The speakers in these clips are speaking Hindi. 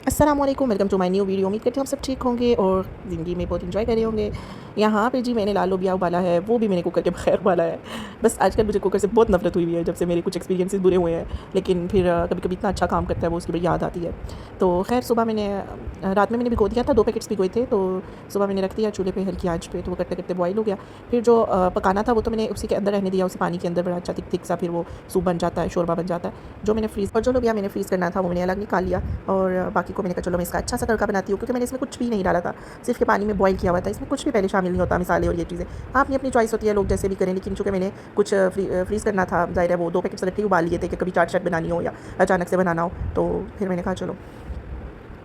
अस्सलाम वालेकुम, welcome to my new video. उम्मीद करती हूँ आप सब ठीक होंगे और ज़िंदगी में बहुत इंजॉय कर रहे होंगे। यहाँ पे जी मैंने लाल लोबिया उबाला है, वो भी मैंने कुकर के बगैर उबाला है। बस आजकल मुझे कुकर से बहुत नफरत हुई हुई है, जब से मेरे कुछ एक्सपीरियंसेस बुरे हुए हैं। लेकिन फिर कभी कभी इतना अच्छा काम करता है वो, उसकी बड़ी याद आती है। तो खैर सुबह मैंने रात में मैंने भिगो दिया था, 2 पैकेट्स भिगोए थे। तो सुबह मैंने रख दिया चूल्हे पे हल्की आंच पे, तो वो करते करते बॉयल हो गया। फिर जो पकाना था वो तो मैंने उसी के अंदर रहने दिया, उसी पानी के अंदर बड़ा अच्छा थिक थिक सा फिर वो सूप बन जाता है, शोरबा बन जाता है। जो मैंने फ्रीज़ और जो लोबिया मैंने फ्रीज़ करना था वो मैंने अलग निकाल लिया। और बाकी को मैंने कहा चलो मैं इसका अच्छा सा तड़का बनाती हूँ, क्योंकि मैंने इसमें कुछ भी नहीं डाला था, सिर्फ के पानी में बॉईल किया हुआ था। इसमें कुछ भी पहले शामिल नहीं होता, मिसाले और ये चीज़ें आपने अपनी चॉइस होती है, लोग जैसे भी करें। लेकिन चूँकि मैंने कुछ फ्रीज़ करना था, ज़ाहिर है वो 2 पैकेट्स इकट्ठे उबाल लिए थे कि कभी चाट शाट बनानी हो या अचानक से बनाना हो, तो फिर मैंने कहा चलो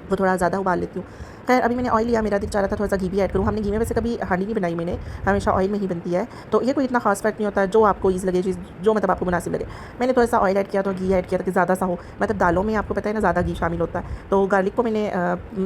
वो थोड़ा ज़्यादा उबाल लेती हूँ। खैर अभी मैंने ऑयल लिया, मेरा दिल चाह रहा था थोड़ा सा घी भी ऐड करूँ। हमने घी में वैसे कभी हांडी नहीं बनाई मैंने, हमेशा ऑयल में ही बनती है। तो ये कोई इतना खास फ़र्क नहीं होता, जो आपको ईज़ लगे, चीज़ जो मतलब आपको मुनासिब लगे। मैंने थोड़ा सा ऑयल ऐड किया, तो घी ऐड किया ताकि ज़्यादा सा हो। मतलब दालों में आपको पता है ना ज़्यादा घी शामिल होता है। तो गार्लिक को मैंने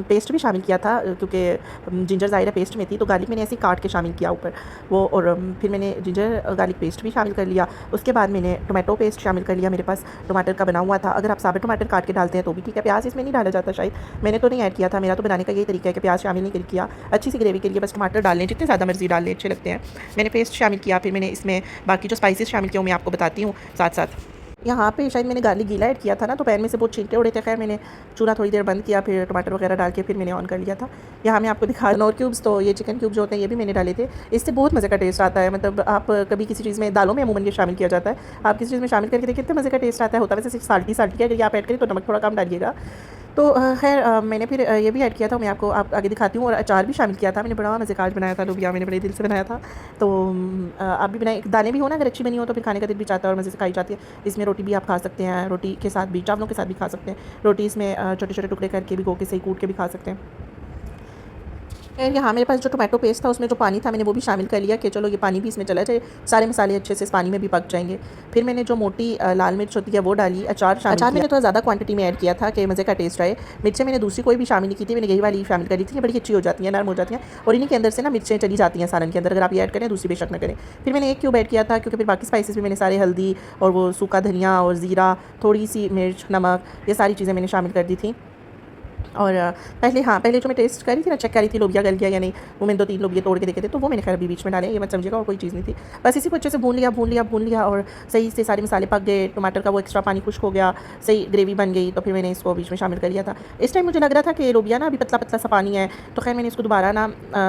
पेस्ट भी शामिल किया था, क्योंकि जिंजर ज़ाहिर है पेस्ट में थी, तो गार्लिक मैंने ऐसे ही काट के शामिल किया ऊपर वो। और फिर मैंने जिंजर गार्लिक पेस्ट भी शामिल कर लिया। उसके बाद मैंने टोमेटो पेस्ट शामिल कर लिया, मेरे पास टमाटर का बना हुआ था। अगर आप साबुत टमाटर काट के डालते हैं तो भी ठीक है, प्याज इसमें नहीं डाला जाता शायद, मैंने तो नहीं ऐड किया था। मेरा तो बनाने का यही तरीका है कि प्याज शामिल नहीं किया। अच्छी सी ग्रेवी के लिए बस टमाटर डाल लें, जितने ज़्यादा मर्जी डाल लें, अच्छे लगते हैं। मैंने पेस्ट शामिल किया, फिर मैंने इसमें बाकी जो स्पाइसेस शामिल किए मैं आपको बताती हूँ साथ साथ। यहाँ पे शायद मैंने गार्लिक गीला ऐड किया था ना, तो पैन में से बहुत छींटे उड़े थे। खैर मैंने चूल्हा थोड़ी देर बंद किया, फिर टमाटर वगैरह डाल के फिर मैंने ऑन कर लिया था। यहाँ मैं आपको दिखा नौर क्यूब्स, तो ये चिकन क्यूब जो होते हैं ये भी मैंने डाले थे। इससे बहुत मज़े का टेस्ट आता है। मतलब आप कभी किसी चीज़ में, दालों में अमूमन ये शामिल किया जाता है, आप किसी चीज़ में शामिल करके देखिए कितने मज़े का टेस्ट आता है। होता है वैसे सिर्फ साल्टी साल्टी है, अगर आप ऐड करें तो नमक थोड़ा कम डालिएगा। तो खैर मैंने फिर ये भी ऐड किया था, मैं आपको आप आगे दिखाती हूँ। और अचार भी शामिल किया था मैंने, बड़ा मज़े का आज बनाया था लोबिया, मैंने बड़े दिल से बनाया था। तो आप भी बनाए, दालें भी हो ना अगर अच्छी बनी हो तो फिर खाने का दिल भी चाहता है और मज़े से खाई जाती है। इसमें रोटी भी आप खा सकते हैं, रोटी के साथ भी, चावलों के साथ भी खा सकते हैं। रोटी इसमें छोटे छोटे टुकड़े करके भी गो के सही कूट के भी खा सकते हैं। खैर यहाँ मेरे पास जो टोमेटो पेस्ट था उसमें जो पानी था मैंने वो भी शामिल कर लिया कि चलो ये पानी भी इसमें चला जाए, सारे मसाले अच्छे से इस पानी में भी पक जाएंगे। फिर मैंने जो मोटी लाल मिर्च होती है वो डाली, अचार मैंने थोड़ा ज़्यादा क्वांटिटी में ऐड किया था कि मज़े का टेस्ट आए। मिर्चें मैंने दूसरी कोई भी शामिल नहीं की थी, मैंने यही वाली शामिल करी थी। ये बड़ी अच्छी हो जाती है, नरम हो जाती हैं और इन्हीं के अंदर से ना मिर्चें चली जाती हैं सालन के अंदर, अगर आप ये ऐड करें, दूसरी बेशक न करें। फिर मैंने एक क्यूब ऐड किया था, क्योंकि फिर बाकी स्पाइसेस भी मैंने सारे, हल्दी और वो सूखा धनिया और ज़ीरा, थोड़ी सी मिर्च, नमक, ये सारी चीज़ें मैंने शामिल कर दी थी। और पहले जो मैं टेस्ट करी थी ना, चेक करी थी लोबिया गल गया या नहीं, वो मैंने 2-3 लोबिया तोड़ के देखे थे, तो वो मैंने खैर अभी बीच में डाले, ये मत समझिएगा और कोई चीज़ नहीं थी। बस इसी को अच्छे से भून लिया और सही से सारे मसाले पक गए, टमाटर का वो एक्स्ट्रा पानी खुश्क हो गया, सही ग्रेवी बन गई। तो फिर मैंने इसको बीच में शामिल कर लिया था। इस टाइम मुझे लग रहा था कि लोबिया ना अभी पतला पतला सा पानी है, तो खैर मैंने इसको दोबारा ना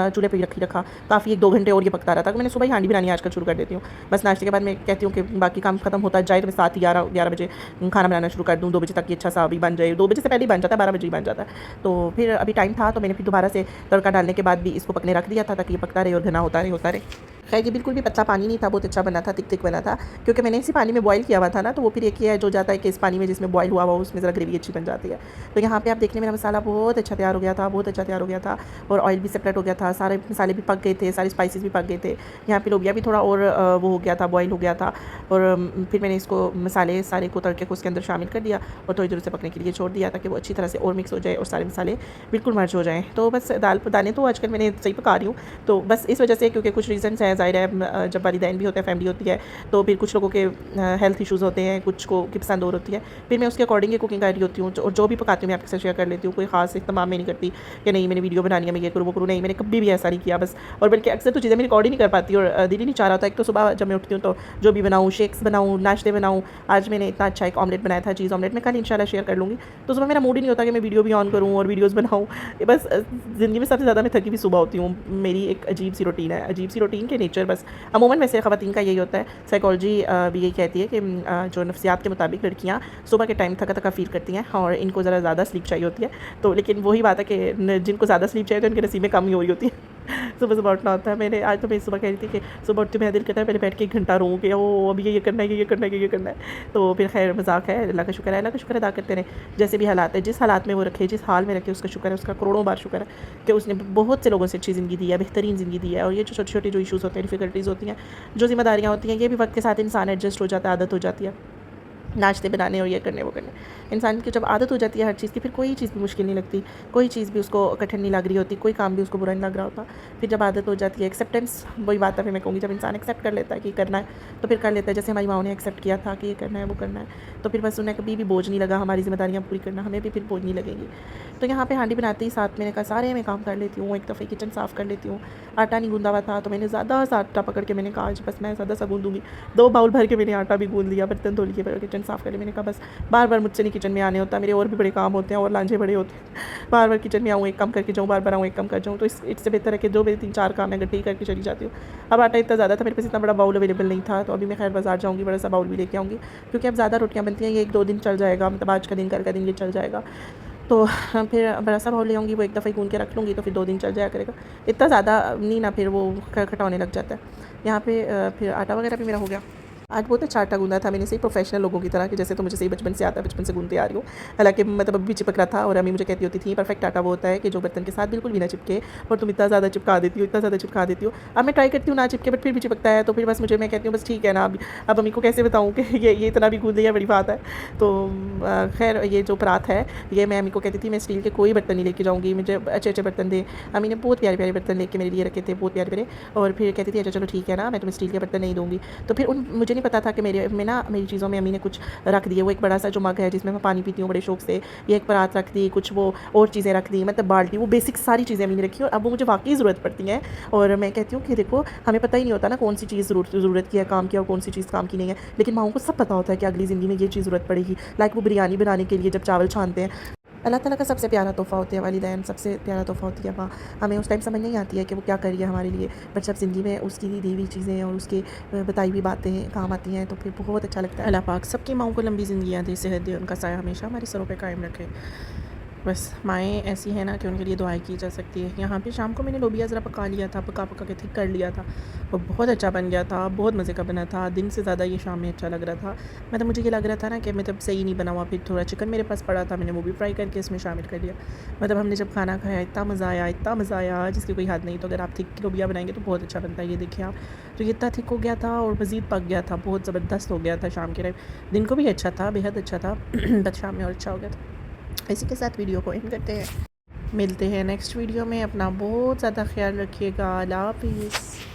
चूल्हे पर रखा काफ़ी, 1-2 घंटे और ये पकता रहा था। मैंने सुबह ही हांडी बनानी आजकल शुरू कर देती हूँ। बस नाश्ते के बाद मैं कहती हूँ कि बाकी काम खत्म होता जाए, तो मैं 7 11 बजे खाना बनाना शुरू कर दूँ, 2 बजे तक ये अच्छा सा अभी बन जाए। 2 बजे से पहले ही बन जाता है, 12 बजे ही बन जाता है। तो फिर अभी टाइम था, तो मैंने फिर दोबारा से तड़का डालने के बाद भी इसको पकने रख दिया था, ताकि ये पकता रहे और घना होता रहे। खैर ये बिल्कुल भी पतला पानी नहीं था, बहुत अच्छा बना था, थिक थिक बना था, क्योंकि मैंने इसी पानी में बॉईल किया हुआ था ना। तो वो फिर एक ही है जो जाता है कि इस पानी में जिसमें बॉईल हुआ उसमें ज़रा ग्रेवी अच्छी बन जाती है। तो यहाँ पे आप देखने, मेरा मसाला बहुत अच्छा तैयार हो गया था, बहुत अच्छा तैयार हो गया था। और ऑयल भी सेपरेट हो गया था, सारे मसाले भी पक गए थे, सारे स्पाइसेस भी पक गए थे। यहाँ पे लोबिया भी थोड़ा और वो हो गया था, बॉयल हो गया था। और फिर मैंने इसको मसाले सारे को तड़के को उसके अंदर शामिल कर दिया और थोड़ी देर से पकने के लिए छोड़ दिया, ताकि वो अच्छी तरह से और मिक्स हो जाए और सारे मसाले बिल्कुल मर्ज हो जाएँ। तो बस दाने तो आजकल मैंने सही पका रही हूँ, तो बस इस वजह से, क्योंकि कुछ रीज़न्स हैं, ज़ाहिर है जब वालिदैन भी होते हैं, फैमिली होती है, तो फिर कुछ लोगों के हेल्थ इश्यूज़ होते हैं, कुछ को की पसंद और होती है। फिर मैं उसके अकॉर्डिंग ही कुकिंग कर रही होती हूँ, और जो भी पकाती हूँ मैं आपके साथ शेयर कर लेती हूँ। कोई खास इख्तिमाम में नहीं करती कि नहीं मैंने वीडियो बनानी है, मैं ये करूँ वो करूँ, नहीं, मैंने कभी भी ऐसा नहीं किया बस। और बल्कि अक्सर तो चीज़ें मैं रिकॉर्ड ही नहीं कर पाती और दिल ही नहीं चाह रहा था। एक तो सुबह जब मैं उठती हूँ तो जो भी बनाऊँ, शेक्स बनाऊँ, नाश्ते बनाऊँ। आज मैंने इतना अच्छा एक ऑमलेट बनाया था, चीज़ ऑमलेट, मैं कल इंशाल्लाह शेयर कर लूँगी। तो सुबह मेरा मूड ही नहीं होता कि मैं वीडियो भी ऑन करूँ और वीडियोज़ बनाऊँ। बस ज़िंदगी में सबसे ज़्यादा मैं थकी हुई सुबह होती हूँ। मेरी एक अजीब सी रूटीन है, अजीब सी रूटीन के नेचर बस अमूमन वैसे ख़वातीन का यही होता है। साइकोलॉजी भी यही कहती है कि जो नफ्सियात के मुताबिक लड़कियाँ सुबह के टाइम थका थका फील करती हैं और इनको ज़रा ज़्यादा स्लीप चाहिए होती है। तो लेकिन वही बात है कि जिनको ज़्यादा स्लीप चाहिए तो उनके नसीब में कम ही हो रही होती है। सुबह सुबह उठना होता है। मैंने आज तो मैं सुबह कह रही थी कि सुबह उठते मेरा दिल करता है पहले बैठ के 1 घंटा रोऊँ कि ओ अभी ये करना है, ये करना है, ये करना है। तो फिर खैर मज़ाक है, अल्लाह का शुक्र है, अल्लाह का शुक्र अदा करते रहें। जैसे भी हालात है, जिस हालात में वो रखे, जिस हाल में रखे, उसका शुक्र है, उसका करोड़ों बार शुक्र है कि उसने बहुत से लोगों से अच्छी ज़िंदगी दी है, बेहतरीन ज़िंदगी दी है। और ये जो छोटी छोटी जो इशूज़ होते हैं, डिफ़िकल्टीज़ होती हैं, जो ज़िम्मेदारियाँ होती हैं, ये भी वक्त के साथ इंसान एडजस्ट हो जाता है, आदत हो जाती है। नाश्ते बनाने और ये करने वो करने। इंसान की जब आदत हो जाती है हर चीज़ की, फिर कोई चीज़ भी मुश्किल नहीं लगती, कोई चीज़ भी उसको कठिन नहीं लग रही होती, कोई काम भी उसको बुरा नहीं लग रहा होता। फिर जब आदत हो जाती है, एक्सेप्टेंस वही बात है, फिर मैं कहूँगी जब इंसान एक्सेप्ट कर लेता है कि करना है तो फिर कर लेता है। जैसे हमारी माँ ने एक्सेप्ट किया था कि ये करना है वो करना है, तो फिर बस उन्हें कभी भी बोझ नहीं लगा, हमारी जिम्मेदारियाँ पूरी करना हमें भी फिर बोझ नहीं लगेंगी। तो यहाँ पे हांडी बनाते ही साथ मैंने कहा सारे मैं काम कर लेती हूँ, एक दफ़े किचन साफ़ कर लेती हूँ। आटा नहीं गूंदा हुआ था तो मैंने ज़्यादा सा आटा पकड़ के मैंने कहा आज बस मैं ज़्यादा सा गूंदूँगी, 2 बाउल भर के मैंने आटा भी गूंद लिया, बर्तन धो लिए, किचन साफ़ कर लिया। मैंने कहा बस बार बार मुझसे नहीं किचन में आने होता, मेरे और भी बड़े काम होते हैं और लांझे बड़े होते हैं, बार बार किचन में आऊँ एक काम करके जाऊँ, बार बार आऊँ एक काम कर जाऊँ। तो इससे बेहतर है कि जो मेरे 3-4 काम है इकट्ठे ही करके चली जाती हूँ। अब आटा इतना ज़्यादा था, मेरे पास इतना बड़ा बाउल अवेलेबल नहीं था, तो अभी मैं खैर बाज़ार जाऊँगी, बड़ा सा बाउल भी लेके आऊँगी, क्योंकि अब ज़्यादा रोटियाँ बनती हैं, ये 1-2 दिन चल जाएगा, मतलब आज का दिन कल का दिन ये चल जाएगा। तो फिर बड़ा सा बाउल ले आऊँगी, वो एक दफ़ा ही गूँध के रख लूँगी, तो फिर 2 दिन चल जाया करेगा। इतना ज़्यादा नहीं ना, फिर वो खटखटा होने लग जाता है। यहाँ पे फिर आटा वगैरह भी मेरा हो गया। आज बहुत अच्छा आटा गूँधा था मैंने, सही प्रोफेशनल लोगों की तरह, कि जैसे तो मुझे सही बचपन से आता है, बचपन से गूँधती आ रही हूँ। हालाँकि मतलब अभी भी चिपक रहा था और अम्मी मुझे कहती होती थी परफेक्ट आटा वो होता है कि जो बर्तन के साथ बिल्कुल भी ना चिपके, और तुम इतना ज़्यादा चिपका देती हो, इतना ज़्यादा चिपका देती हो। अब मैं ट्राई करती हूँ ना चिपके, बट फिर भी चिपकता है, तो फिर बस मैं कहती हूँ बस ठीक है ना, अब अम्मी को कैसे बताऊँ कि ये इतना भी गूँध लिया, बड़ी बात है। तो खैर ये जो परात है, ये मैं अम्मी को कहती थी मैं स्टील के कोई बर्तन नहीं लेके जाऊँगी, मुझे अच्छे अच्छे बर्तन दे। अम्मी ने बहुत प्यारे प्यारे बर्तन लेके मेरे लिए रखे थे, बहुत प्यारे प्यारे, और फिर कहती थी अच्छा चलो ठीक है ना, मैं तुम्हें स्टील के बर्तन नहीं दूँगी। तो फिर मुझे नहीं पता था कि मेरी चीज़ों में अम्मी ने कुछ रख दिए। वो एक बड़ा सा जो मग है जिसमें मैं पानी पीती हूँ बड़े शौक से, ये एक परात रख दी, कुछ वो और चीज़ें रख दी, मतलब बाल्टी, वो बेसिक सारी चीज़ें अम्मी ने रखी, और अब वो मुझे वाकई ज़रूरत पड़ती हैं। और मैं कहती हूँ कि देखो हमें पता ही नहीं होता ना कौन सी चीज़ ज़रूरत की है, काम की, और कौन सी चीज़ काम की नहीं है, लेकिन माँओं को सब पता होता है कि अगली ज़िंदगी में ये चीज़ ज़रूरत पड़ेगी। लाइक वो बिरयानी बनाने के लिए जब चावल छानते हैं, अल्लाह ताला का सबसे प्यारा तोहफ़ा होते हैं वालिदैन, सबसे प्यारा तोहफ़ा होती है माँ। हमें उस टाइम समझ नहीं आती है कि वो क्या कर रही है हमारे लिए, बट जब ज़िंदगी में उसकी दी हुई चीज़ें और उसकी बताई हुई बातें काम आती हैं तो फिर बहुत अच्छा लगता है। अल्लाह पाक सबकी माँओं को लंबी ज़िंदगियाँ दे, सेहत दे, उनका साया हमेशा हमारे सरों पे कायम रखे। बस माएँ ऐसी हैं ना कि उनके लिए दुआएं की जा सकती है। यहाँ पे शाम को मैंने लोबिया ज़रा पका लिया था, पका पका के थिक कर लिया था, वो बहुत अच्छा बन गया था, बहुत मज़े का बना था। दिन से ज़्यादा ये शाम में अच्छा लग रहा था। मतलब मुझे ये लग रहा था ना कि मतलब सही नहीं बना हुआ। फिर थोड़ा चिकन मेरे पास पड़ा था, मैंने वो भी फ्राई करके इसमें शामिल कर लिया। मतलब हमने जब खाना खाया इतना मज़ा आया, इतना मज़ा आया जिसकी कोई हद नहीं। तो अगर आप थिक लोबिया बनाएंगे तो बहुत अच्छा बनता है, ये देखिए आप। तो ये इतना थिक हो गया था और मज़ीद पक गया था, बहुत ज़बरदस्त हो गया था शाम के टाइम। दिन को भी अच्छा था, बेहद अच्छा था बट शाम में और अच्छा हो गया था। इसी के साथ वीडियो को एंड करते हैं, मिलते हैं नेक्स्ट वीडियो में। अपना बहुत ज़्यादा ख्याल रखिएगा। अल्लाह हाफ़िज़।